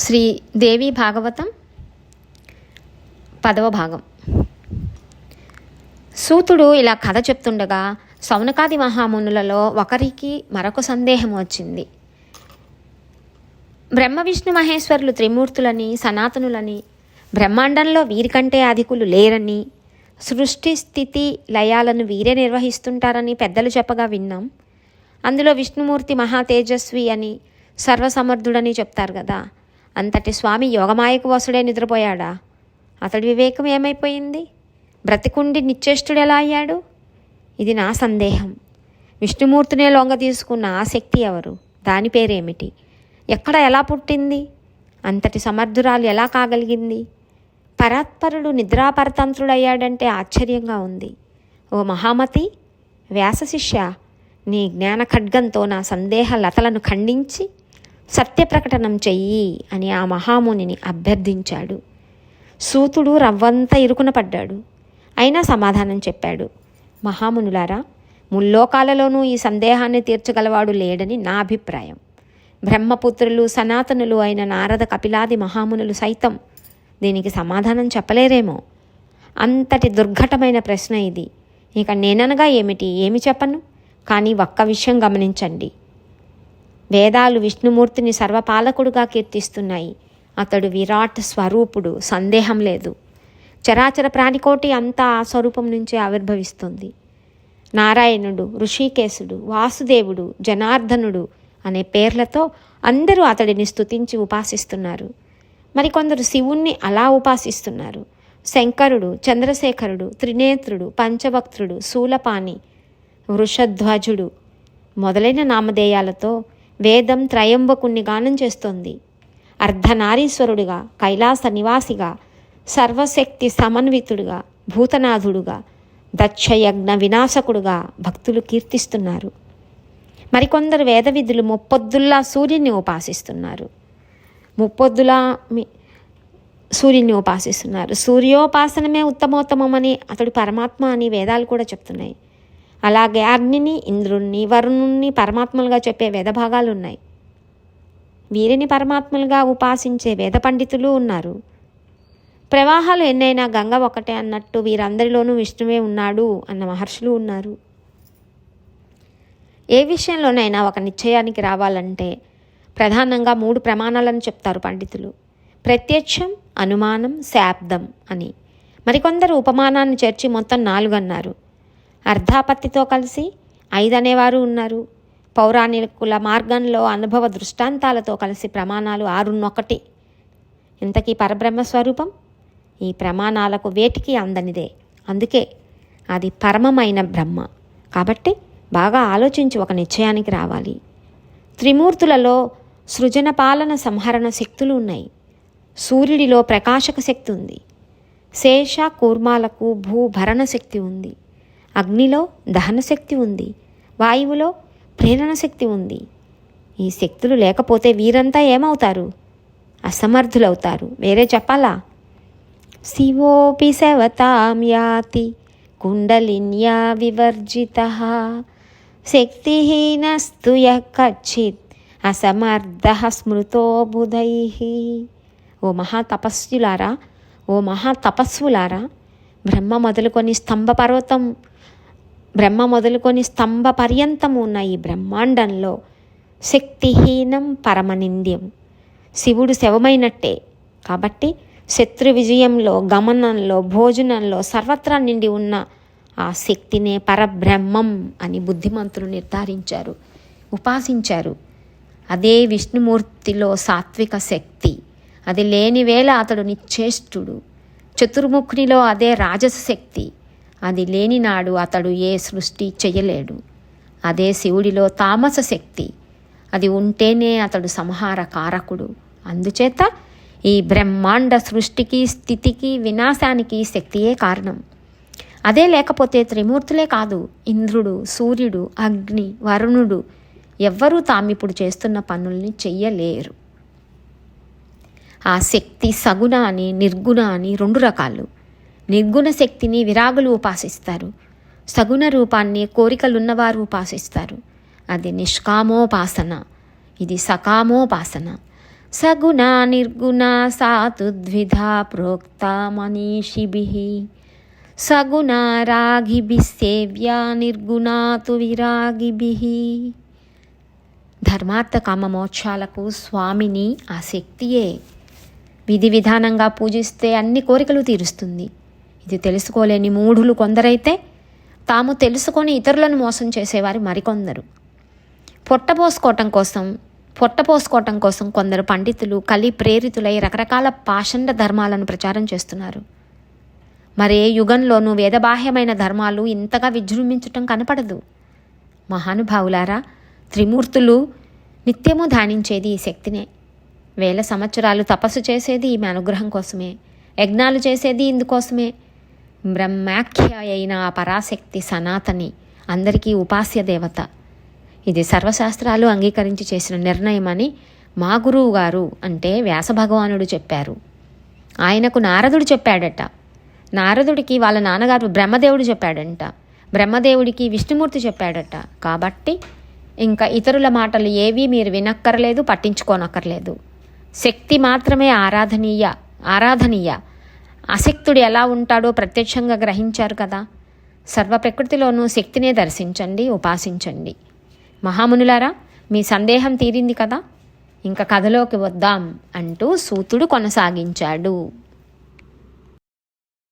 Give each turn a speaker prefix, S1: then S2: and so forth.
S1: శ్రీ దేవి భాగవతం 10వ భాగం. సూతుడు ఇలా కథ చెప్తుండగా సౌనకాది మహామునులలో ఒకరికి మరొక సందేహం వచ్చింది. బ్రహ్మ విష్ణు మహేశ్వరులు త్రిమూర్తులని, సనాతనులని, బ్రహ్మాండంలో వీరికంటే అధికులు లేరని, సృష్టి స్థితి లయాలను వీరే నిర్వహిస్తుంటారని పెద్దలు చెప్పగా విన్నాం. అందులో విష్ణుమూర్తి మహా తేజస్వి అని, సర్వసమర్థుడని చెప్తారు కదా. అంతటి స్వామి యోగమాయకు వసుడే నిద్రపోయాడా? అతడి వివేకం ఏమైపోయింది? బ్రతికుండి నిశ్చేష్టుడు ఎలా అయ్యాడు? ఇది నా సందేహం. విష్ణుమూర్తినే లొంగ తీసుకున్న ఆ శక్తి ఎవరు? దాని పేరేమిటి? ఎక్కడ ఎలా పుట్టింది? అంతటి సమర్థురాలు ఎలా కాగలిగింది? పరాత్పరుడు నిద్రాపరతంత్రుడయ్యాడంటే ఆశ్చర్యంగా ఉంది. ఓ మహామతి, వ్యాస శిష్య, నీ జ్ఞాన ఖడ్గంతో నా సందేహ లతలను ఖండించి సత్యప్రకటనం చెయ్యి అని ఆ మహామునిని అభ్యర్థించాడు. సూతుడు రవ్వంతా ఇరుకున పడ్డాడు. అయినా సమాధానం చెప్పాడు. మహామునులారా, ముల్లోకాలలోనూ ఈ సందేహాన్ని తీర్చగలవాడు లేడని నా అభిప్రాయం. బ్రహ్మపుత్రులు, సనాతనులు అయిన నారద, కపిలాది మహామునులు సైతం దీనికి సమాధానం చెప్పలేరేమో. అంతటి దుర్ఘటమైన ప్రశ్న ఇది. ఇక నేననగా ఏమి చెప్పను? కానీ ఒక్క విషయం గమనించండి. వేదాలు విష్ణుమూర్తిని సర్వపాలకుడుగా కీర్తిస్తున్నాయి. అతడు విరాట్ స్వరూపుడు, సందేహం లేదు. చరాచర ప్రాణికోటి అంతా ఆ స్వరూపం నుంచే ఆవిర్భవిస్తుంది. నారాయణుడు, ఋషికేశుడు, వాసుదేవుడు, జనార్దనుడు అనే పేర్లతో అందరూ అతడిని స్తుతించి ఉపాసిస్తున్నారు. మరికొందరు శివుణ్ణి అలా ఉపాసిస్తున్నారు. శంకరుడు, చంద్రశేఖరుడు, త్రినేత్రుడు, పంచభక్త్రుడు, శూలపాణి, వృషధ్వజుడు మొదలైన నామధేయాలతో వేదం త్రయంబకుణ్ణి గానం చేస్తోంది. అర్ధనారీశ్వరుడిగా, కైలాస నివాసిగా, సర్వశక్తి సమన్వితుడుగా, భూతనాథుడుగా, దక్షయజ్ఞ వినాశకుడుగా భక్తులు కీర్తిస్తున్నారు. మరికొందరు వేద విధులు ముప్పొద్దుల్లా సూర్యుని ఉపాసిస్తున్నారు. సూర్యోపాసనమే ఉత్తమోత్తమమని, అతడు పరమాత్మ అని వేదాలు కూడా చెప్తున్నాయి. అలాగే అగ్నిని, ఇంద్రుణ్ణి, వరుణుణ్ణి పరమాత్మలుగా చెప్పే వేదభాగాలు ఉన్నాయి. వీరిని పరమాత్మలుగా ఉపాసించే వేద పండితులు ఉన్నారు. ప్రవాహాలు ఎన్నైనా గంగ ఒకటే అన్నట్టు వీరందరిలోనూ విష్ణువే ఉన్నాడు అన్న మహర్షులు ఉన్నారు. ఏ విషయంలోనైనా ఒక నిశ్చయానికి రావాలంటే ప్రధానంగా 3 ప్రమాణాలను చెప్తారు పండితులు. ప్రత్యక్షం, అనుమానం, శాబ్దం అని. మరికొందరు ఉపమానాన్ని చేర్చి మొత్తం 4 అన్నారు. అర్ధాపత్తితో కలిసి 5 అనేవారు ఉన్నారు. పౌరాణికుల మార్గంలో అనుభవ దృష్టాంతాలతో కలిసి ప్రమాణాలు 6 ఇంతకీ పరబ్రహ్మ స్వరూపం ఈ ప్రమాణాలకు వేటికి అందనిదే. అందుకే అది పరమమైన బ్రహ్మ. కాబట్టి బాగా ఆలోచించి ఒక నిశ్చయానికి రావాలి. త్రిమూర్తులలో సృజన, పాలన, సంహరణ శక్తులు ఉన్నాయి. సూర్యుడిలో ప్రకాశక శక్తి ఉంది. శేష కూర్మాలకు భూభరణ శక్తి ఉంది. అగ్నిలో దహన శక్తి ఉంది. వాయువులో ప్రేరణ శక్తి ఉంది. ఈ శక్తులు లేకపోతే వీరంతా ఏమవుతారు? అసమర్థులవుతారు. వేరే చెప్పాలా? శివోపి సవతాం యాతి కుండలిన్యా వివర్జితః శక్తిహీనస్తు యః కచ్చిత్ అసమర్థః స్మృతో బుధైః. ఓ మహాతపస్సులారా, బ్రహ్మ మొదలుకొని స్తంభ పర్యంతము ఉన్న ఈ బ్రహ్మాండంలో శక్తిహీనం పరమనింద్యం. శివుడు శవమైనట్టే. కాబట్టి శత్రు విజయంలో, గమనంలో, భోజనంలో సర్వత్రా నిండి ఉన్న ఆ శక్తినే పరబ్రహ్మం అని బుద్ధిమంతులు నిర్ధారించారు, ఉపాసించారు. అదే విష్ణుమూర్తిలో సాత్విక శక్తి. అది లేని వేళ అతడు నిశ్చేష్టుడు. చతుర్ముఖునిలో అదే రాజస శక్తి. అది లేని నాడు అతడు ఏ సృష్టి చెయ్యలేడు. అదే శివుడిలో తామస శక్తి. అది ఉంటేనే అతడు సంహార కారకుడు. అందుచేత ఈ బ్రహ్మాండ సృష్టికి, స్థితికి, వినాశానికి శక్తియే కారణం. అదే లేకపోతే త్రిమూర్తులే కాదు, ఇంద్రుడు, సూర్యుడు, అగ్ని, వరుణుడు ఎవ్వరూ తామిప్పుడు చేస్తున్న పనుల్ని చెయ్యలేరు. ఆ శక్తి సగుణ అని, నిర్గుణ అని 2 రకాలు. నిర్గుణ శక్తిని విరాగులు ఉపాసిస్తారు. సగుణ రూపాన్ని కోరికలున్నవారు ఉపాసిస్తారు. అది నిష్కామోపాసన. ఇది సకామోపాసన. సగుణా నిర్గుణా సాతు ద్విధా ప్రోక్తా మనీషిభిః సగుణా రాగిభిః సేవ్యా నిర్గుణా తు విరాగిభిః. ధర్మార్థ కామ మోక్షాలకు స్వామిని ఆ శక్తియే. విధి విధానంగా పూజిస్తే అన్ని కోరికలు తీరుస్తుంది. ఇది తెలుసుకోలేని మూఢులు కొందరైతే తాము తెలుసుకొని ఇతరులను మోసం చేసేవారు మరికొందరు. పొట్టపోసుకోవటం కోసం కొందరు పండితులు కలి ప్రేరితులై రకరకాల పాషండ ధర్మాలను ప్రచారం చేస్తున్నారు. మరే యుగంలోనూ వేదబాహ్యమైన ధర్మాలు ఇంతగా విజృంభించటం కనపడదు. మహానుభావులారా, త్రిమూర్తులు నిత్యము ధ్యానించేది ఈ శక్తినే. 1000 సంవత్సరాలు తపస్సు చేసేది ఈమె అనుగ్రహం కోసమే. యజ్ఞాలు చేసేది ఇందుకోసమే. బ్రహ్మాఖ్య అయిన ఆ పరాశక్తి సనాతని, అందరికీ ఉపాస్య దేవత. ఇది సర్వశాస్త్రాలు అంగీకరించి చేసిన నిర్ణయం అని మా గురువు గారు అంటే వ్యాస భగవానుడు చెప్పారు. ఆయనకు నారదుడు చెప్పాడట. నారదుడికి వాళ్ళ నాన్నగారు బ్రహ్మదేవుడు చెప్పాడంట. బ్రహ్మదేవుడికి విష్ణుమూర్తి చెప్పాడట. కాబట్టి ఇంకా ఇతరుల మాటలు ఏవీ మీరు వినక్కర్లేదు, పట్టించుకోనక్కర్లేదు. శక్తి మాత్రమే ఆరాధనీయ. అశక్తుడు ఎలా ఉంటాడో ప్రత్యక్షంగా గ్రహించారు కదా. సర్వ ప్రకృతిలోనూ శక్తినే దర్శించండి, ఉపాసించండి. మహామునులారా, మీ సందేహం తీరింది కదా. ఇంకా కథలోకి వద్దాం అంటూ సూతుడు కొనసాగించాడు.